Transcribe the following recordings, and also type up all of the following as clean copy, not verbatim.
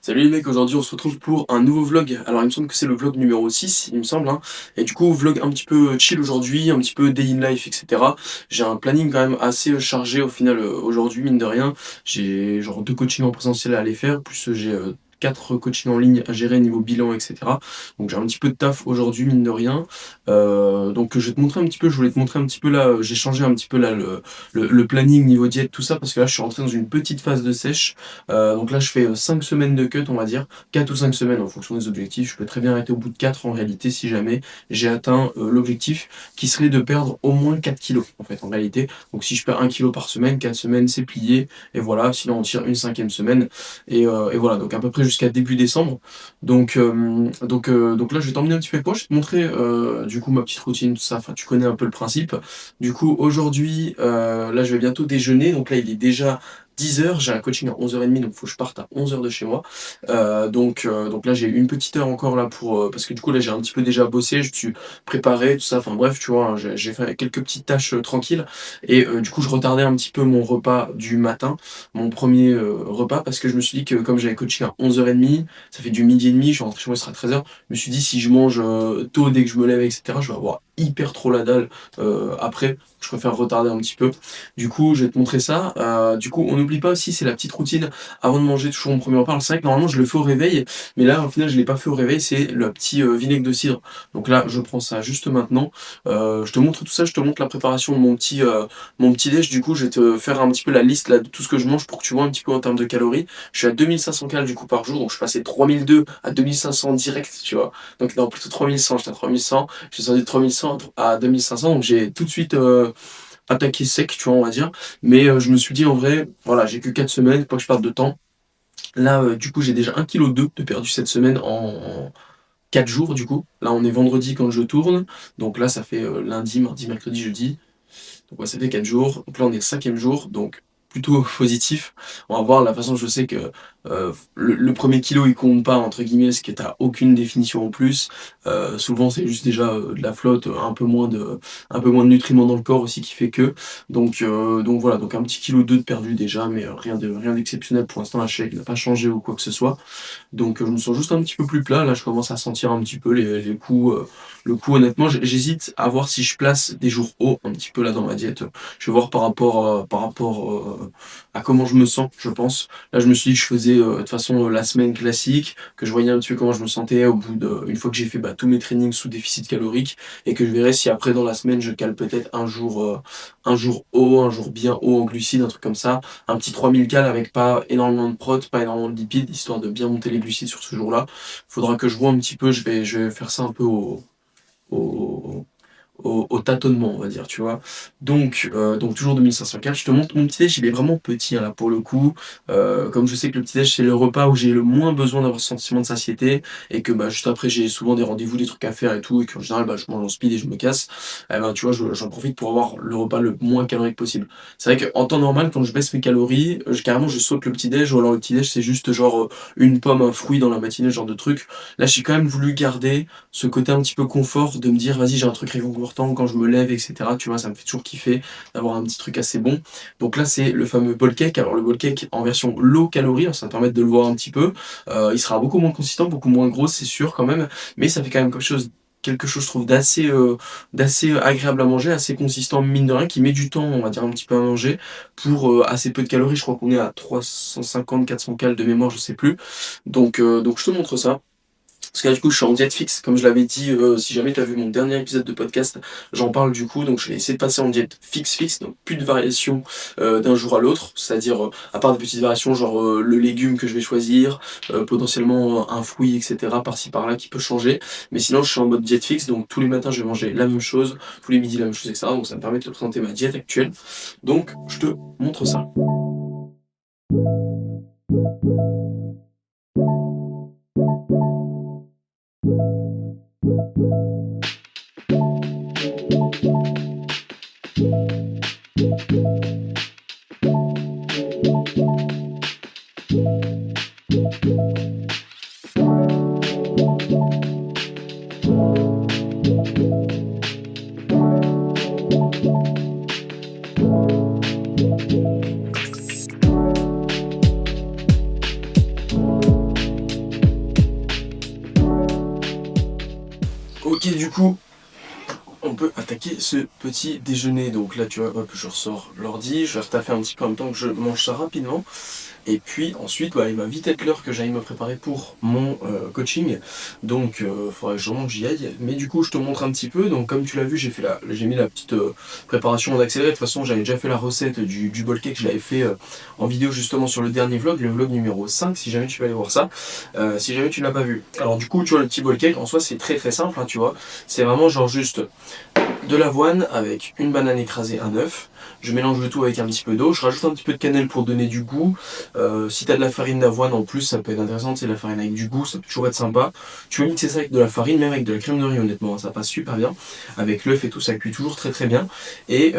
Salut les mecs, aujourd'hui on se retrouve pour un nouveau vlog. Alors il me semble que c'est le vlog numéro 6, il me semble, hein. Et du coup, vlog un petit peu chill aujourd'hui, un petit peu day in life, etc. J'ai un planning quand même assez chargé au final aujourd'hui, mine de rien. J'ai genre 2 coachings en présentiel à aller faire, plus j'ai 4 coachings en ligne à gérer niveau bilan, etc. Donc j'ai un petit peu de taf aujourd'hui, mine de rien. Donc je vais te montrer un petit peu, je voulais te montrer un petit peu là, j'ai changé un petit peu là le planning niveau diète, tout ça, parce que là je suis rentré dans une petite phase de sèche. Donc là, je fais 5 semaines de cut, on va dire, 4 ou 5 semaines en fonction des objectifs. Je peux très bien arrêter au bout de 4 en réalité, si jamais j'ai atteint l'objectif qui serait de perdre au moins 4 kilos en fait, en réalité. Donc si je perds 1 kilo par semaine, 4 semaines, c'est plié. Et voilà, sinon on tire une cinquième semaine. Et voilà, donc à peu près jusqu'à début décembre. Donc là, je vais t'emmener un petit peu avec moi. Je vais te montrer du coup ma petite routine, tout ça. Enfin, tu connais un peu le principe. Du coup, aujourd'hui, là, je vais bientôt déjeuner. Donc là, il est déjà 10 heures, j'ai un coaching à 11h30, donc il faut que je parte à 11 heures de chez moi. Donc là, j'ai une petite heure encore là pour. Parce que du coup, là, j'ai un petit peu déjà bossé, je me suis préparé, tout ça. Enfin bref, tu vois, hein, j'ai fait quelques petites tâches tranquilles. Et du coup, je retardais un petit peu mon repas du matin, mon premier repas, parce que je me suis dit que comme j'avais coaching à 11h30, ça fait du midi et demi, je suis rentré chez moi, il sera 13h. Je me suis dit, si je mange tôt dès que je me lève, etc., je vais avoir hyper trop la dalle après. Je préfère retarder un petit peu. Du coup, je vais te montrer ça. Du coup, on n'oublie pas aussi, c'est la petite routine avant de manger toujours mon premier repas. Alors, c'est vrai que normalement, je le fais au réveil, mais là, au final, je ne l'ai pas fait au réveil. C'est le petit vinaigre de cidre. Donc là, je prends ça juste maintenant. Je te montre tout ça, je te montre la préparation de mon petit déj. Du coup, je vais te faire un petit peu la liste là, de tout ce que je mange pour que tu vois un petit peu en termes de calories. Je suis à 2500 calories du coup par jour, donc je passais 3002 à 2500 direct, tu vois. Donc, non, plutôt 3100, j'étais à 3100. J'ai descendu de 3100 à 2500, donc j'ai tout de suite attaqué sec, tu vois, on va dire. Mais je me suis dit, en vrai, voilà, j'ai que 4 semaines, pas que je perde de temps. Là, du coup, j'ai déjà 1,2 kg de perdu cette semaine en 4 jours, du coup. Là, on est vendredi quand je tourne. Donc là, ça fait lundi, mardi, mercredi, jeudi. Donc ouais, ça fait 4 jours. Donc là, on est le cinquième jour. Donc plutôt positif. On va voir la façon, je sais que le premier kilo, il compte pas, entre guillemets, parce que t'as aucune définition en plus. Souvent, c'est juste déjà de la flotte, un peu moins de nutriments dans le corps aussi qui fait que. Donc voilà, donc un petit kilo 2 de perdu déjà, mais rien d'exceptionnel pour l'instant. La shake n'a pas changé ou quoi que ce soit. Donc je me sens juste un petit peu plus plat. Là, je commence à sentir un petit peu les coups. Le coup, honnêtement, j'hésite à voir si je place des jours hauts un petit peu là dans ma diète. Je vais voir par rapport à comment je me sens, je pense. Là, je me suis dit que je faisais de toute façon la semaine classique, que je voyais un petit peu comment je me sentais au bout une fois que j'ai fait tous mes trainings sous déficit calorique, et que je verrai si après dans la semaine je cale peut-être un jour haut, un jour bien haut en glucides, un truc comme ça, un petit 3000 cal avec pas énormément de prot, pas énormément de lipides, histoire de bien monter les glucides sur ce jour-là. Faudra que je vois un petit peu, je vais faire ça un peu au, au tâtonnement, on va dire, tu vois. Donc toujours 2500 calories. Je te montre mon petit déj, il est vraiment petit hein, là pour le coup. Comme je sais que le petit déj c'est le repas où j'ai le moins besoin d'avoir ce sentiment de satiété et que juste après j'ai souvent des rendez-vous, des trucs à faire et tout, et qu'en général je mange en speed et je me casse. Eh ben tu vois, j'en profite pour avoir le repas le moins calorique possible. C'est vrai qu'en temps normal, quand je baisse mes calories, carrément je saute le petit déj, ou alors le petit déj c'est juste genre une pomme, un fruit dans la matinée, ce genre de truc. Là j'ai quand même voulu garder ce côté un petit peu confort de me dire vas-y j'ai un truc réconfortant quand je me lève, etc. Tu vois, ça me fait toujours kiffer d'avoir un petit truc assez bon. Donc là c'est le fameux ball cake. Alors le ball cake en version low calorie, hein, ça va permettre de le voir un petit peu. Il sera beaucoup moins consistant, beaucoup moins gros, c'est sûr quand même, mais ça fait quand même quelque chose je trouve d'assez agréable à manger, assez consistant mine de rien, qui met du temps on va dire un petit peu à manger pour assez peu de calories. Je crois qu'on est à 350-400 calories de mémoire, je sais plus. Donc je te montre ça. Parce que là, du coup, je suis en diète fixe, comme je l'avais dit, si jamais tu as vu mon dernier épisode de podcast, j'en parle du coup, donc je vais essayer de passer en diète fixe, donc plus de variations d'un jour à l'autre, c'est-à-dire, à part des petites variations, genre le légume que je vais choisir, potentiellement un fruit, etc., par-ci par-là, qui peut changer, mais sinon je suis en mode diète fixe, donc tous les matins je vais manger la même chose, tous les midis la même chose, etc., donc ça me permet de te présenter ma diète actuelle, donc je te montre ça. Ok, du coup, on peut attaquer ce petit déjeuner. Donc là, tu vois, hop, je ressors l'ordi, je vais retaffer un petit peu en même temps que je mange ça rapidement. Et puis ensuite, bah, il va vite être l'heure que j'aille me préparer pour mon coaching. Donc, il faudrait vraiment que j'y aille. Mais du coup, je te montre un petit peu. Donc, comme tu l'as vu, j'ai mis la petite préparation en accéléré. De toute façon, j'avais déjà fait la recette du bol cake. Je l'avais fait en vidéo justement sur le dernier vlog, le vlog numéro 5, si jamais tu veux aller voir ça. Si jamais tu ne l'as pas vu. Alors, du coup, tu vois, le petit bol cake, en soi, c'est très très simple, hein, tu vois. C'est vraiment genre juste de l'avoine avec une banane écrasée, un œuf. Je mélange le tout avec un petit peu d'eau. Je rajoute un petit peu de cannelle pour donner du goût. Si tu as de la farine d'avoine en plus, ça peut être intéressant. C'est la farine avec du goût, ça peut toujours être sympa. Tu peux mixer ça avec de la farine, même avec de la crème de riz, honnêtement, ça passe super bien. Avec l'œuf et tout, ça cuit toujours très très bien. Et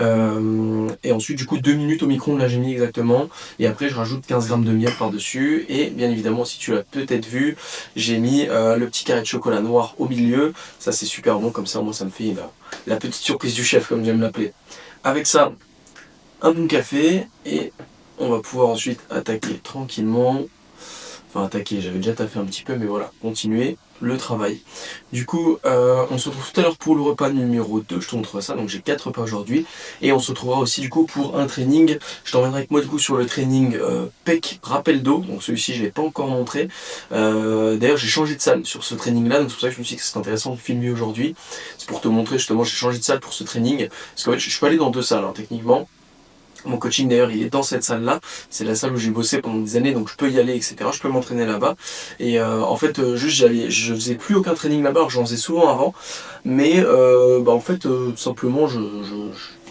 ensuite, du coup, 2 minutes au micro-ondes, là j'ai mis exactement. Et après, je rajoute 15 grammes de miel par-dessus. Et bien évidemment, si tu l'as peut-être vu, j'ai mis le petit carré de chocolat noir au milieu. Ça, c'est super bon, comme ça, moi, ça me fait la petite surprise du chef, comme j'aime l'appeler. Avec ça, un bon café et on va pouvoir ensuite attaquer tranquillement. Enfin attaquer, j'avais déjà taffé un petit peu, mais voilà, continuer le travail. Du coup, on se retrouve tout à l'heure pour le repas numéro 2, je te montrerai ça, donc j'ai 4 repas aujourd'hui. Et on se retrouvera aussi du coup pour un training. Je t'emmènerai avec moi du coup sur le training PEC rappel d'eau, donc celui-ci je ne l'ai pas encore montré. D'ailleurs j'ai changé de salle sur ce training là, donc c'est pour ça que je me suis dit que c'est intéressant de filmer aujourd'hui. C'est pour te montrer justement, j'ai changé de salle pour ce training. Parce qu'en fait je peux aller dans 2 salles hein, techniquement. Mon coaching d'ailleurs il est dans cette salle là, c'est la salle où j'ai bossé pendant des années donc je peux y aller etc, je peux m'entraîner là-bas et en fait juste je faisais plus aucun training là-bas, j'en faisais souvent avant mais en fait simplement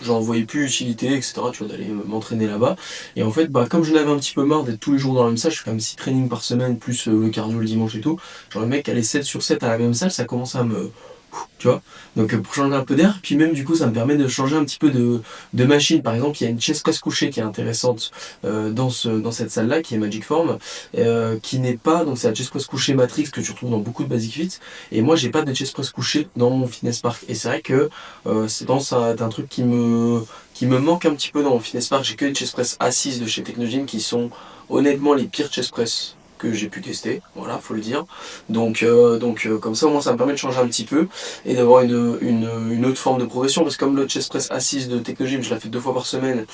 j'en voyais plus utilité etc, tu vois, d'aller m'entraîner là-bas et en fait comme je n'avais un petit peu marre d'être tous les jours dans la même salle, je fais quand même 6 trainings par semaine plus le cardio le dimanche et tout, genre le mec aller 7 sur 7 à la même salle ça commence à me tu vois, donc pour changer un peu d'air, puis même du coup ça me permet de changer un petit peu de machine. Par exemple, il y a une chest press couchée qui est intéressante dans cette salle-là, qui est Magic Form, qui n'est pas, donc c'est la chest press couchée Matrix que tu retrouves dans beaucoup de Basic Fit, et moi j'ai pas de chest press couchée dans mon Fitness Park, et c'est vrai que c'est un truc qui me manque un petit peu dans mon Fitness Park. J'ai que des chest press assises de chez Technogym qui sont honnêtement les pires chest press que j'ai pu tester, voilà, faut le dire. Donc comme ça, au moins, ça me permet de changer un petit peu et d'avoir une autre forme de progression. Parce que comme le chest press assise de Technogym, je la fais 2 fois par semaine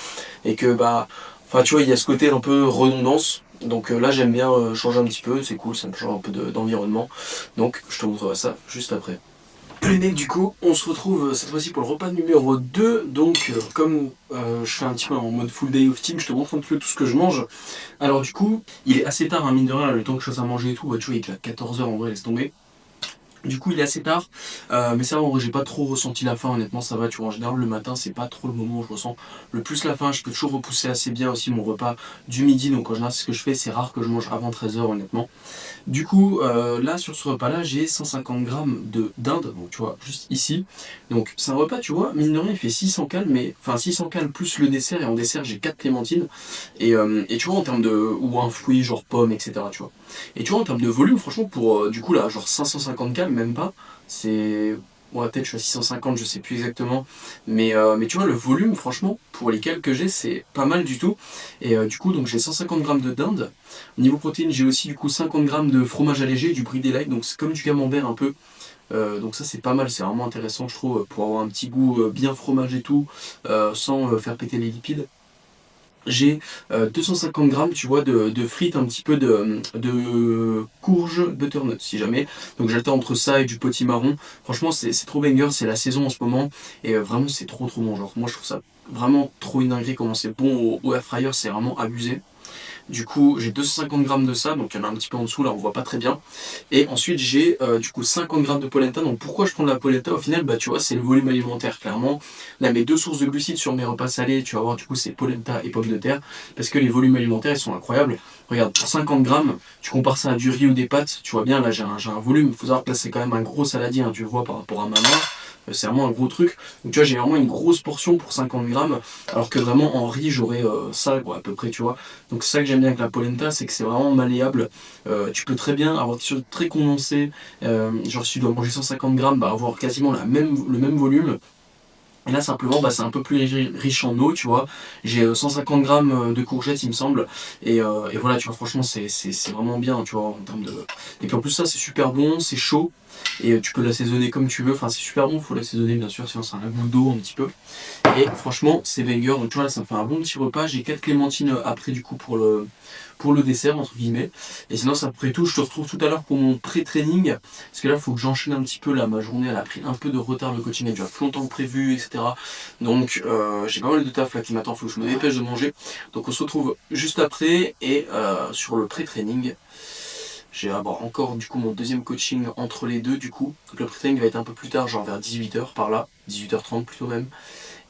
et que, enfin, tu vois, il y a ce côté un peu redondance. Donc là, j'aime bien changer un petit peu, c'est cool, ça me change un peu d'environnement. Donc, je te montrerai ça juste après. Les mecs, du coup, on se retrouve cette fois-ci pour le repas numéro 2. Donc, comme je fais un petit peu en mode full day of team, je te montre un petit peu tout ce que je mange. Alors, du coup, il est assez tard, hein, mine de rien, le temps que je fasse à manger et tout. Bah, tu vois, il est à 14h en vrai, laisse tomber. Du coup, il est assez tard, mais ça va, en vrai, j'ai pas trop ressenti la faim, honnêtement, ça va, tu vois, en général, le matin, c'est pas trop le moment où je ressens le plus la faim, je peux toujours repousser assez bien aussi mon repas du midi, donc en général, c'est ce que je fais, c'est rare que je mange avant 13h, honnêtement. Du coup, là, sur ce repas-là, j'ai 150 grammes de dinde, donc tu vois, juste ici. Donc, c'est un repas, tu vois, mine de rien, il fait 600 cales, mais, enfin, 600 cales plus le dessert, et en dessert, j'ai 4 clémentines. Et tu vois, en termes de. Ou un fruit, genre pomme, etc., tu vois. Et tu vois, en termes de volume, franchement, pour, du coup, là, genre 550 cales, même pas, c'est. Ouais, peut-être je suis à 650, je sais plus exactement. Mais tu vois, le volume, franchement, pour les cales que j'ai, c'est pas mal du tout. Et du coup, donc j'ai 150 grammes de dinde. Au niveau protéines, j'ai aussi du coup 50 grammes de fromage allégé, du brie delight, donc c'est comme du camembert un peu. Donc ça c'est pas mal, c'est vraiment intéressant je trouve pour avoir un petit goût bien fromage et tout, sans faire péter les lipides. J'ai 250 grammes, tu vois, de frites, un petit peu de courge butternut, si jamais. Donc j'alterne entre ça et du potimarron. Franchement, c'est trop banger, c'est la saison en ce moment. Et vraiment, c'est trop bon. Genre, moi, je trouve ça vraiment trop une dinguerie. Comment c'est bon au air fryer, c'est vraiment abusé. Du coup, j'ai 250 grammes de ça, donc il y en a un petit peu en dessous, là on voit pas très bien. Et ensuite, j'ai du coup 50 grammes de polenta. Donc pourquoi je prends de la polenta au final? Bah tu vois, c'est le volume alimentaire, clairement. Là, mes 2 sources de glucides sur mes repas salés, tu vas voir, du coup, c'est polenta et pommes de terre. Parce que les volumes alimentaires, ils sont incroyables. Regarde, pour 50 grammes, tu compares ça à du riz ou des pâtes, tu vois bien, là j'ai un volume. Il faut savoir que là, c'est quand même un gros saladier, hein, tu le vois par rapport à ma main. C'est vraiment un gros truc. Donc tu vois, j'ai vraiment une grosse portion pour 50 grammes. Alors que vraiment en riz, j'aurais ça, quoi, à peu près, tu vois. Donc c'est ça que j'aime bien avec la polenta, c'est que c'est vraiment malléable. Tu peux très bien avoir des choses très condensées. Genre si tu dois manger 150 grammes, bah avoir quasiment le même volume. Et là simplement c'est un peu plus riche en eau, tu vois. J'ai 150 grammes de courgettes il me semble. Et voilà, tu vois, franchement c'est vraiment bien, tu vois, en termes de. Et puis en plus ça c'est super bon, c'est chaud. Et tu peux l'assaisonner comme tu veux, enfin c'est super bon, faut l'assaisonner bien sûr, sinon ça a un goût d'eau un petit peu. Et franchement c'est banger, donc tu vois là ça me fait un bon petit repas. J'ai 4 clémentines après du coup pour le dessert entre guillemets. Et sinon ça ferait tout, je te retrouve tout à l'heure pour mon pré-training. Parce que là il faut que j'enchaîne un petit peu, là ma journée elle a pris un peu de retard, le coaching a déjà plus longtemps que prévu, etc. Donc j'ai pas mal de taf là qui m'attend, faut que je me dépêche de manger. Donc on se retrouve juste après et sur le pré-training. J'ai encore du coup mon deuxième coaching entre les deux du coup. Donc le pré-training va être un peu plus tard, genre vers 18h par là, 18h30 plutôt même.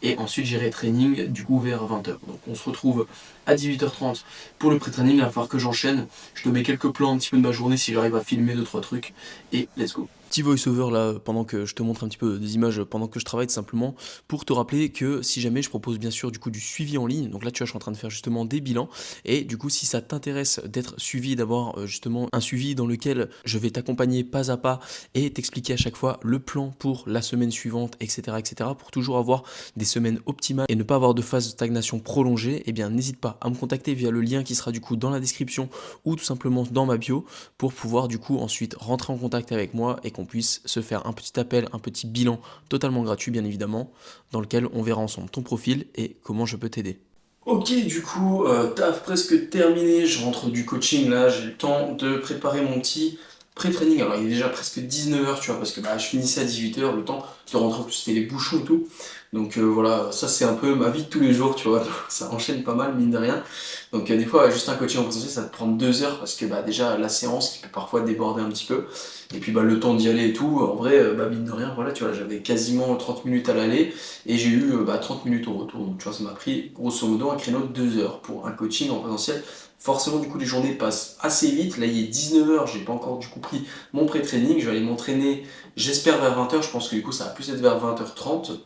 Et ensuite j'irai training du coup vers 20h. Donc on se retrouve à 18h30 pour le pré-training, il va falloir que j'enchaîne. Je te mets quelques plans un petit peu de ma journée si j'arrive à filmer 2-3 trucs. Et let's go. Petit voice-over là, pendant que je te montre un petit peu des images, pendant que je travaille, tout simplement, pour te rappeler que si jamais je propose bien sûr du coup du suivi en ligne, donc là tu vois je suis en train de faire justement des bilans, et du coup si ça t'intéresse d'être suivi, d'avoir justement un suivi dans lequel je vais t'accompagner pas à pas et t'expliquer à chaque fois le plan pour la semaine suivante, etc., pour toujours avoir des semaines optimales et ne pas avoir de phase de stagnation prolongée, eh bien n'hésite pas à me contacter via le lien qui sera du coup dans la description ou tout simplement dans ma bio pour pouvoir du coup ensuite rentrer en contact avec moi et qu'on puisse se faire un petit appel, un petit bilan totalement gratuit bien évidemment, dans lequel on verra ensemble ton profil et comment je peux t'aider. Ok, du coup, taf presque terminé, je rentre du coaching là, j'ai le temps de préparer mon petit pré-training. Alors il est déjà presque 19h, tu vois, parce que je finissais à 18h, le temps de rentrer, en plus c'était les bouchons et tout. Donc voilà, ça c'est un peu ma vie de tous les jours, tu vois, ça enchaîne pas mal, mine de rien. Donc des fois, juste un coaching en présentiel, ça te prend 2 heures, parce que déjà la séance qui peut parfois déborder un petit peu. Et puis le temps d'y aller et tout, en vrai, mine de rien, voilà, tu vois, j'avais quasiment 30 minutes à l'aller, et j'ai eu 30 minutes au retour. Donc tu vois, ça m'a pris grosso modo un créneau de 2 heures pour un coaching en présentiel. Forcément, du coup, les journées passent assez vite. Là, il est 19h, j'ai pas encore du coup pris mon pré-training. Je vais aller m'entraîner, j'espère vers 20h. Je pense que du coup, ça va plus être vers 20h30.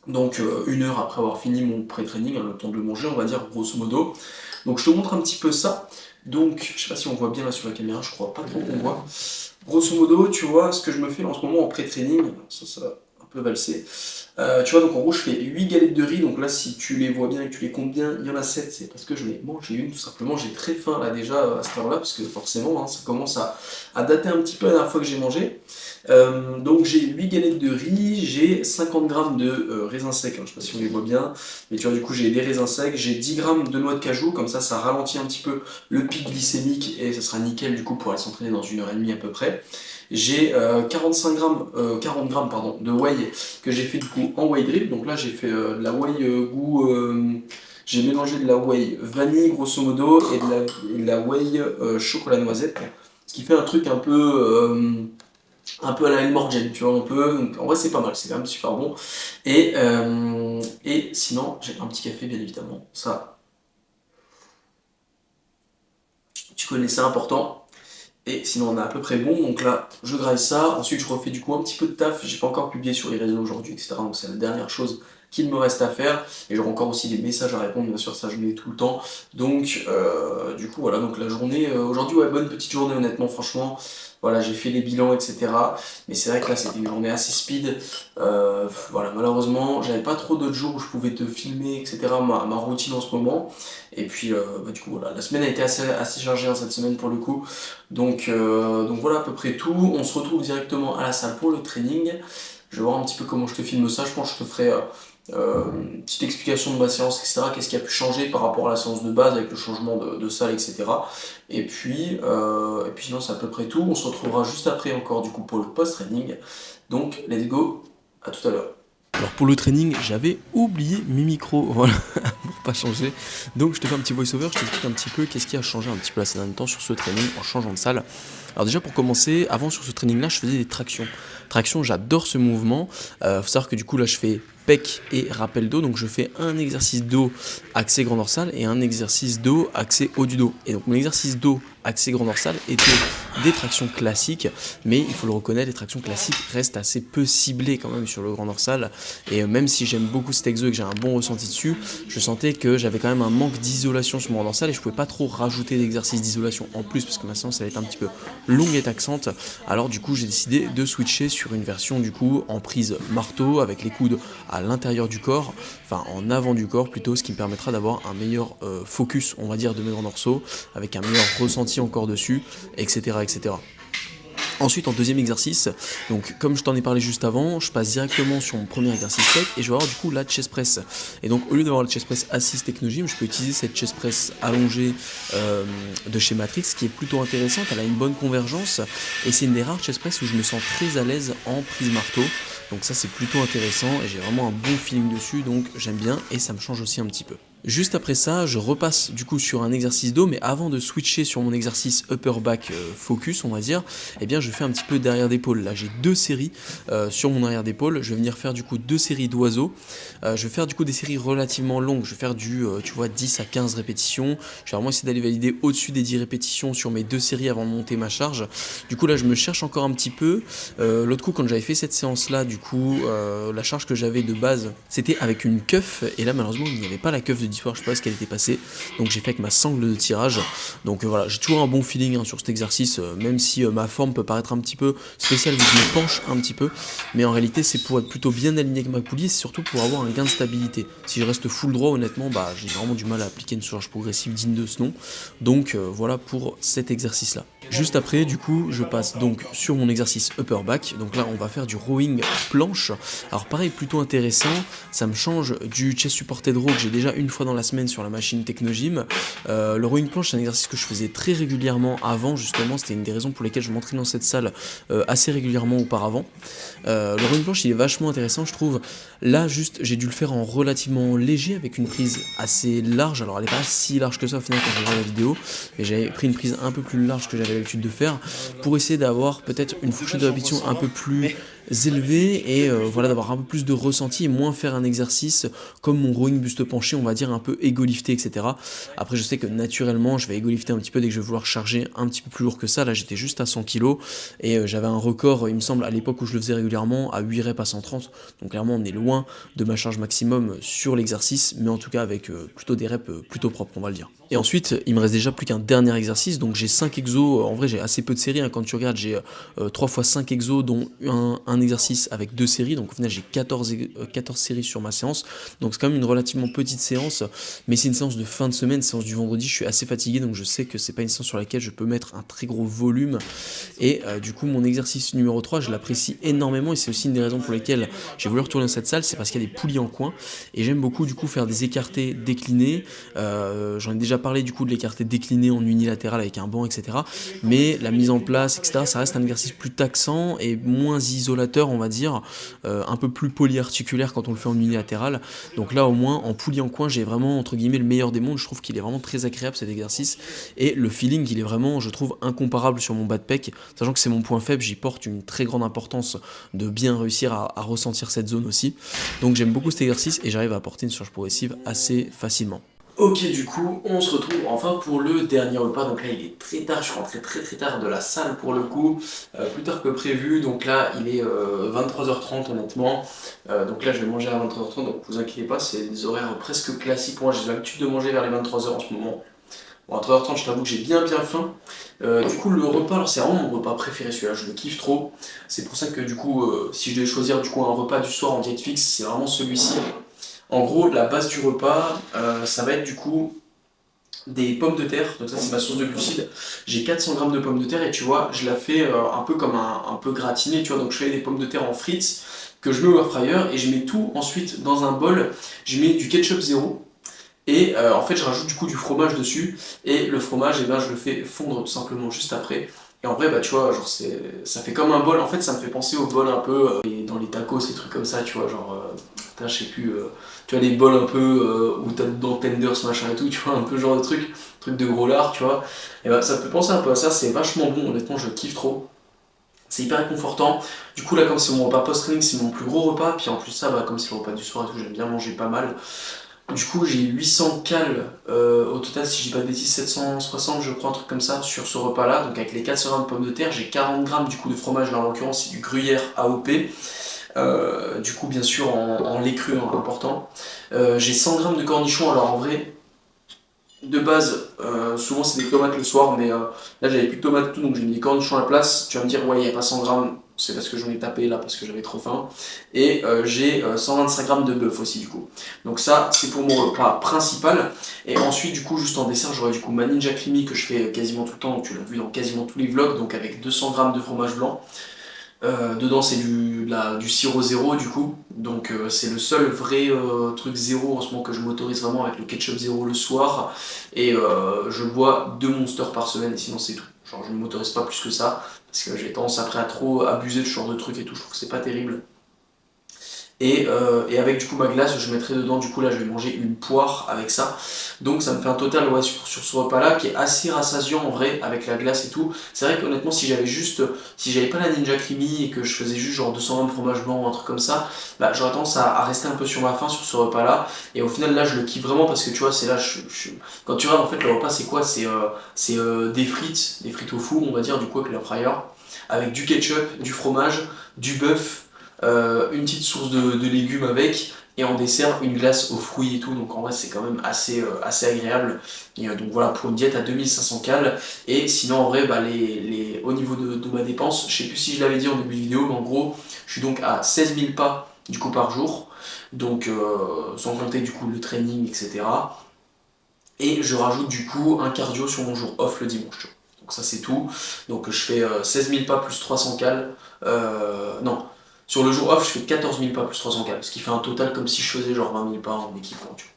Donc, 1 heure après avoir fini mon pré-training, le temps de le manger, on va dire, grosso modo. Donc, je te montre un petit peu ça. Donc, je sais pas si on voit bien là sur la caméra, je crois pas trop qu'on voit. Grosso modo, tu vois, ce que je me fais en ce moment en pré-training, ça va un peu valser. Tu vois, donc en gros, je fais 8 galettes de riz. Donc là, si tu les vois bien et que tu les comptes bien, il y en a 7. C'est parce que je l'ai mangé une, tout simplement. J'ai très faim là déjà à cette heure-là, parce que forcément, ça commence à dater un petit peu la dernière fois que j'ai mangé. Donc j'ai 8 galettes de riz, j'ai 50 grammes de raisins secs, je sais pas si on les voit bien, mais tu vois, du coup j'ai des raisins secs, j'ai 10 grammes de noix de cajou, comme ça ralentit un petit peu le pic glycémique et ça sera nickel du coup pour aller s'entraîner dans 1 heure et demie à peu près. J'ai 45 grammes, 40 grammes pardon, de whey que j'ai fait du coup en whey drip, donc là j'ai fait de la whey goût... j'ai mélangé de la whey vanille grosso modo et de la whey chocolat noisette, ce qui fait un truc un peu à la Elmorgen, tu vois, un peu. Donc, en vrai, c'est pas mal, c'est quand même super bon. Et sinon, j'ai un petit café, bien évidemment. Ça, tu connais, c'est important. Et sinon, on est à peu près bon. Donc là, je graille ça. Ensuite, je refais du coup un petit peu de taf. J'ai pas encore publié sur les réseaux aujourd'hui, etc. Donc, c'est la dernière chose qu'il me reste à faire. Et j'aurai encore aussi des messages à répondre, bien sûr, ça je mets tout le temps. Donc, du coup, voilà, donc la journée, aujourd'hui, ouais, bonne petite journée, honnêtement, franchement. Voilà, j'ai fait les bilans, etc. Mais c'est vrai que là, c'était une journée assez speed. Voilà, malheureusement, j'avais pas trop d'autres jours où je pouvais te filmer, etc. Ma routine en ce moment. Et puis, du coup, voilà, la semaine a été assez chargée hein, cette semaine pour le coup. Donc voilà à peu près tout. On se retrouve directement à la salle pour le training. Je vais voir un petit peu comment je te filme ça. Je pense que je te ferai une petite explication de ma séance, etc. Qu'est-ce qui a pu changer par rapport à la séance de base avec le changement de salle, etc. Et puis sinon c'est à peu près tout. On se retrouvera juste après encore du coup pour le post-training. Donc let's go, à tout à l'heure. Alors pour le training, j'avais oublié mes micros, voilà, pour pas changer. Donc je te fais un petit voice-over, je t'explique un petit peu qu'est-ce qui a changé un petit peu là ces derniers temps sur ce training en changeant de salle. Alors déjà pour commencer, avant sur ce training là, je faisais des tractions. Tractions, j'adore ce mouvement. Faut savoir que du coup là je fais pec et rappel dos, donc je fais un exercice dos axé grand dorsal et un exercice dos axé haut du dos. Et donc mon exercice dos axé grand dorsal était des tractions classiques, mais il faut le reconnaître, les tractions classiques restent assez peu ciblées quand même sur le grand dorsal. Et même si j'aime beaucoup cet exo et que j'ai un bon ressenti dessus, je sentais que j'avais quand même un manque d'isolation sur mon grand dorsal et je pouvais pas trop rajouter d'exercices d'isolation en plus parce que ma séance allait être un petit peu longue et taxante. Alors du coup j'ai décidé de switcher sur une version du coup en prise marteau avec les coudes à à l'intérieur du corps, enfin en avant du corps plutôt, ce qui me permettra d'avoir un meilleur focus, on va dire, de mes grands morceaux, avec un meilleur ressenti encore dessus, etc. etc. Ensuite, en deuxième exercice, donc comme je t'en ai parlé juste avant, je passe directement sur mon premier exercice tech et je vais avoir du coup la chest press. Et donc au lieu d'avoir la chest press assise Technogym, je peux utiliser cette chest press allongée de chez Matrix qui est plutôt intéressante, elle a une bonne convergence et c'est une des rares chest press où je me sens très à l'aise en prise marteau. Donc ça c'est plutôt intéressant et j'ai vraiment un bon feeling dessus, donc j'aime bien et ça me change aussi un petit peu. Juste après ça, je repasse du coup sur un exercice dos, mais avant de switcher sur mon exercice upper back focus, on va dire, eh bien je fais un petit peu derrière d'épaule. Là j'ai deux séries sur mon arrière d'épaule, je vais venir faire du coup deux séries d'oiseaux. Je vais faire du coup des séries relativement longues, je vais faire du tu vois 10 à 15 répétitions. Je vais vraiment essayer d'aller valider au-dessus des 10 répétitions sur mes deux séries avant de monter ma charge. Du coup là je me cherche encore un petit peu. L'autre coup quand j'avais fait cette séance là, du coup la charge que j'avais de base c'était avec une cuff et là malheureusement il n'y avait pas la cuff de d'histoire, je sais pas ce qu'elle était passée, donc j'ai fait avec ma sangle de tirage. Donc voilà, j'ai toujours un bon feeling sur cet exercice, même si ma forme peut paraître un petit peu spéciale vu que je me penche un petit peu, mais en réalité c'est pour être plutôt bien aligné avec ma poulie et c'est surtout pour avoir un gain de stabilité. Si je reste full droit, honnêtement, bah j'ai vraiment du mal à appliquer une surcharge progressive digne de ce nom. Donc voilà pour cet exercice là. Juste après, du coup, je passe donc sur mon exercice upper back. Donc là, on va faire du rowing planche. Alors pareil, plutôt intéressant. Ça me change du chest supported row que j'ai déjà une fois dans la semaine sur la machine Technogym. Le rowing planche, c'est un exercice que je faisais très régulièrement avant, justement. C'était une des raisons pour lesquelles je m'entraînais dans cette salle assez régulièrement auparavant. Le rowing planche, il est vachement intéressant, je trouve. Là, juste, j'ai dû le faire en relativement léger avec une prise assez large. Alors, elle n'est pas si large que ça au final quand je regarde la vidéo, mais j'avais pris une prise un peu plus large que j'avais l'habitude de faire pour essayer d'avoir peut-être une fourchette de répétition un peu plus élevée et voilà, d'avoir un peu plus de ressenti et moins faire un exercice comme mon rowing buste penché, on va dire un peu ego lifté, etc. Après, je sais que naturellement, je vais ego lifter un petit peu dès que je vais vouloir charger un petit peu plus lourd que ça. Là, j'étais juste à 100 kg et j'avais un record, il me semble, à l'époque où je le faisais régulièrement, à 8 reps à 130. Donc, clairement, on est loin de ma charge maximum sur l'exercice, mais en tout cas avec plutôt des reps plutôt propres, on va le dire. Et ensuite, il me reste déjà plus qu'un dernier exercice, donc j'ai 5 exos, en vrai j'ai assez peu de séries, hein. Quand tu regardes j'ai 3 x 5 exos, dont un exercice avec 2 séries, donc au final j'ai 14 séries sur ma séance, donc c'est quand même une relativement petite séance, mais c'est une séance de fin de semaine, séance du vendredi, je suis assez fatigué, donc je sais que c'est pas une séance sur laquelle je peux mettre un très gros volume, et du coup mon exercice numéro 3, je l'apprécie énormément, et c'est aussi une des raisons pour lesquelles j'ai voulu retourner dans cette salle, c'est parce qu'il y a des poulies en coin, et j'aime beaucoup du coup faire des écartés déclinés, j'en ai déjà parler du coup de l'écarté décliné en unilatéral avec un banc, etc. Mais la mise en place, etc., ça reste un exercice plus taxant et moins isolateur, on va dire, un peu plus polyarticulaire quand on le fait en unilatéral. Donc là, au moins, en poulie en coin, j'ai vraiment, entre guillemets, le meilleur des mondes. Je trouve qu'il est vraiment très agréable cet exercice. Et le feeling, il est vraiment, je trouve, incomparable sur mon bas de pec. Sachant que c'est mon point faible, j'y porte une très grande importance de bien réussir à ressentir cette zone aussi. Donc j'aime beaucoup cet exercice et j'arrive à apporter une surcharge progressive assez facilement. Ok, du coup, on se retrouve enfin pour le dernier repas. Donc là, il est très tard, je suis rentré très très tard de la salle pour le coup, plus tard que prévu. Donc là, il est 23h30 honnêtement. Donc là, je vais manger à 23h30, donc vous inquiétez pas, c'est des horaires presque classiques. Moi, j'ai l'habitude de manger vers les 23h en ce moment. Bon, à 23h30, je t'avoue que j'ai bien faim. Du coup, le repas, alors c'est vraiment mon repas préféré celui-là, je le kiffe trop. C'est pour ça que du coup, si je devais choisir du coup un repas du soir en diète fixe, c'est vraiment celui-ci. En gros, la base du repas, ça va être du coup des pommes de terre. Donc ça, c'est ma source de glucides. J'ai 400 grammes de pommes de terre et tu vois, je la fais un peu comme un peu gratinée, tu vois. Donc je fais des pommes de terre en frites que je mets au air fryer et je mets tout ensuite dans un bol. Je mets du ketchup zéro. Et en fait, je rajoute du coup du fromage dessus. Et le fromage, eh ben, je le fais fondre tout simplement juste après. Et en vrai, bah tu vois, genre ça fait comme un bol. En fait, ça me fait penser au bol un peu dans les tacos, ces trucs comme ça, tu vois, genre, je sais plus, tu vois, les bols un peu où t'as dedans tenders, machin et tout, tu vois, un peu genre de truc de gros lard, tu vois. Et bah ça me fait penser un peu à ça, c'est vachement bon, honnêtement, je kiffe trop. C'est hyper réconfortant. Du coup, là, comme c'est mon repas post-training, c'est mon plus gros repas. Puis en plus, ça, bah, comme c'est le repas du soir et tout, j'aime bien manger pas mal. Du coup, j'ai 800 cales au total, si je dis pas de bêtises, 760, je crois, un truc comme ça, sur ce repas-là. Donc, avec les 400 grammes de pommes de terre, j'ai 40 grammes du coup de fromage, là en l'occurrence, c'est du gruyère AOP. Du coup, bien sûr, en lait cru, hein, important. J'ai 100 grammes de cornichons, alors en vrai, de base, souvent c'est des tomates le soir, mais là j'avais plus de tomates et tout, donc j'ai mis des cornichons à la place. Tu vas me dire, ouais, il n'y a pas 100 grammes. c'est parce que j'en ai tapé là, parce que j'avais trop faim. Et j'ai 125 grammes de bœuf aussi du coup. Donc ça, c'est pour mon repas principal. Et ensuite, du coup, juste en dessert, j'aurai du coup ma Ninja Creamy que je fais quasiment tout le temps, donc tu l'as vu dans quasiment tous les vlogs, donc avec 200 grammes de fromage blanc. Dedans c'est du sirop zéro du coup, donc c'est le seul vrai truc zéro en ce moment que je m'autorise vraiment avec le ketchup zéro le soir, et je bois 2 Monster par semaine et sinon c'est tout. Genre je ne m'autorise pas plus que ça, parce que j'ai tendance après à trop abuser de ce genre de trucs et tout, je trouve que c'est pas terrible. Et avec du coup ma glace, je mettrai dedans, du coup là je vais manger une poire avec ça. Donc ça me fait un total ouais, sur ce repas là qui est assez rassasiant en vrai avec la glace et tout. C'est vrai qu'honnêtement si j'avais pas la Ninja Creamy et que je faisais juste genre 200 grammes de fromage blanc ou un truc comme ça, bah, j'aurais tendance à rester un peu sur ma faim sur ce repas là. Et au final là je le kiffe vraiment parce que tu vois c'est là, quand tu regardes en fait le repas c'est quoi? C'est des frites au four on va dire du coup avec la fryer, avec du ketchup, du fromage, du bœuf, une petite source de légumes avec, et en dessert une glace aux fruits et tout, donc en vrai c'est quand même assez agréable. Et donc voilà, pour une diète à 2500 cales. Et sinon en vrai, bah, au niveau de ma dépense, je sais plus si je l'avais dit en début de vidéo, mais en gros, je suis donc à 16 000 pas du coup par jour, donc sans compter du coup le training, etc. Et je rajoute du coup un cardio sur mon jour off le dimanche. Tu vois. Donc ça c'est tout. Donc je fais 16 000 pas plus 300 cales. Non, sur le jour off je fais 14 000 pas plus 300 cales. Ce qui fait un total comme si je faisais genre 20 000 pas en équipement. Tu vois.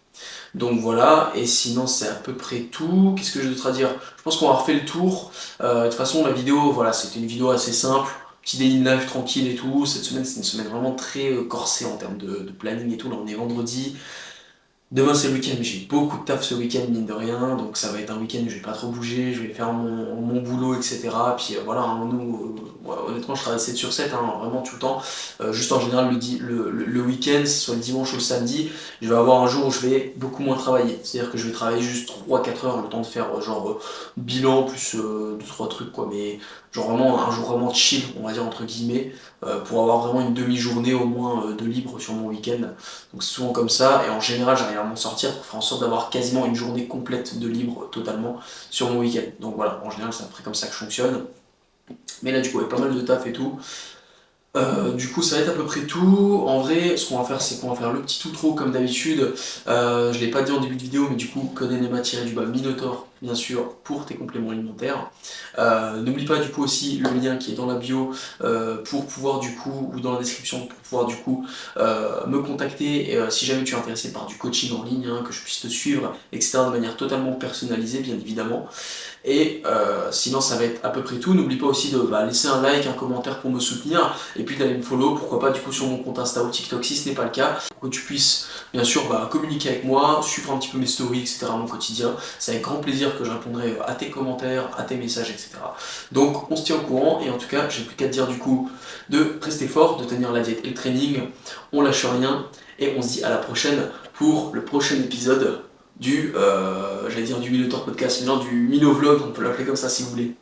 Donc voilà, et sinon c'est à peu près tout. Qu'est-ce que j'ai d'autre à dire? Je pense qu'on a refait le tour. De toute façon la vidéo, voilà, c'était une vidéo assez simple. Petit daily life tranquille et tout. Cette semaine c'est une semaine vraiment très corsée en termes de planning et tout. Là on est vendredi. Demain c'est le week-end, mais j'ai beaucoup de taf ce week-end, mine de rien, donc ça va être un week-end où je vais pas trop bouger, je vais faire mon boulot, etc. Puis voilà, hein, nous, ouais, honnêtement, je travaille 7 sur 7, hein, vraiment tout le temps. Juste en général, le week-end, que ce soit le dimanche ou le samedi, je vais avoir un jour où je vais beaucoup moins travailler. C'est-à-dire que je vais travailler juste 3-4 heures, le temps de faire bilan plus 2-3 trucs, quoi. Mais genre vraiment un jour vraiment chill, on va dire, entre guillemets, pour avoir vraiment une demi-journée au moins de libre sur mon week-end. Donc c'est souvent comme ça, et en général j'arrive à m'en sortir pour faire en sorte d'avoir quasiment une journée complète de libre totalement sur mon week-end. Donc voilà, en général c'est à peu près comme ça que je fonctionne. Mais là du coup avec pas mal de taf et tout, du coup, ça va être à peu près tout. En vrai, ce qu'on va faire, c'est qu'on va faire le petit outro comme d'habitude. Je l'ai pas dit en début de vidéo, mais du coup, code NMA-du-bas Minotaur, bien sûr, pour tes compléments alimentaires. N'oublie pas du coup aussi le lien qui est dans la bio pour pouvoir du coup, ou dans la description, pour pouvoir du coup me contacter si jamais tu es intéressé par du coaching en ligne, hein, que je puisse te suivre, etc. de manière totalement personnalisée, bien évidemment. Et sinon ça va être à peu près tout. N'oublie pas aussi de laisser un like, un commentaire pour me soutenir, et puis d'aller me follow, pourquoi pas du coup sur mon compte Insta ou TikTok si ce n'est pas le cas, pour que tu puisses bien sûr communiquer avec moi, suivre un petit peu mes stories, etc. mon quotidien. C'est avec grand plaisir que je répondrai à tes commentaires, à tes messages, etc. Donc on se tient au courant, et en tout cas j'ai plus qu'à te dire du coup de rester fort, de tenir la diète et le training, on lâche rien, et on se dit à la prochaine pour le prochain épisode j'allais dire du Minotaur Podcast, mais non, du Minovlog, on peut l'appeler comme ça si vous voulez.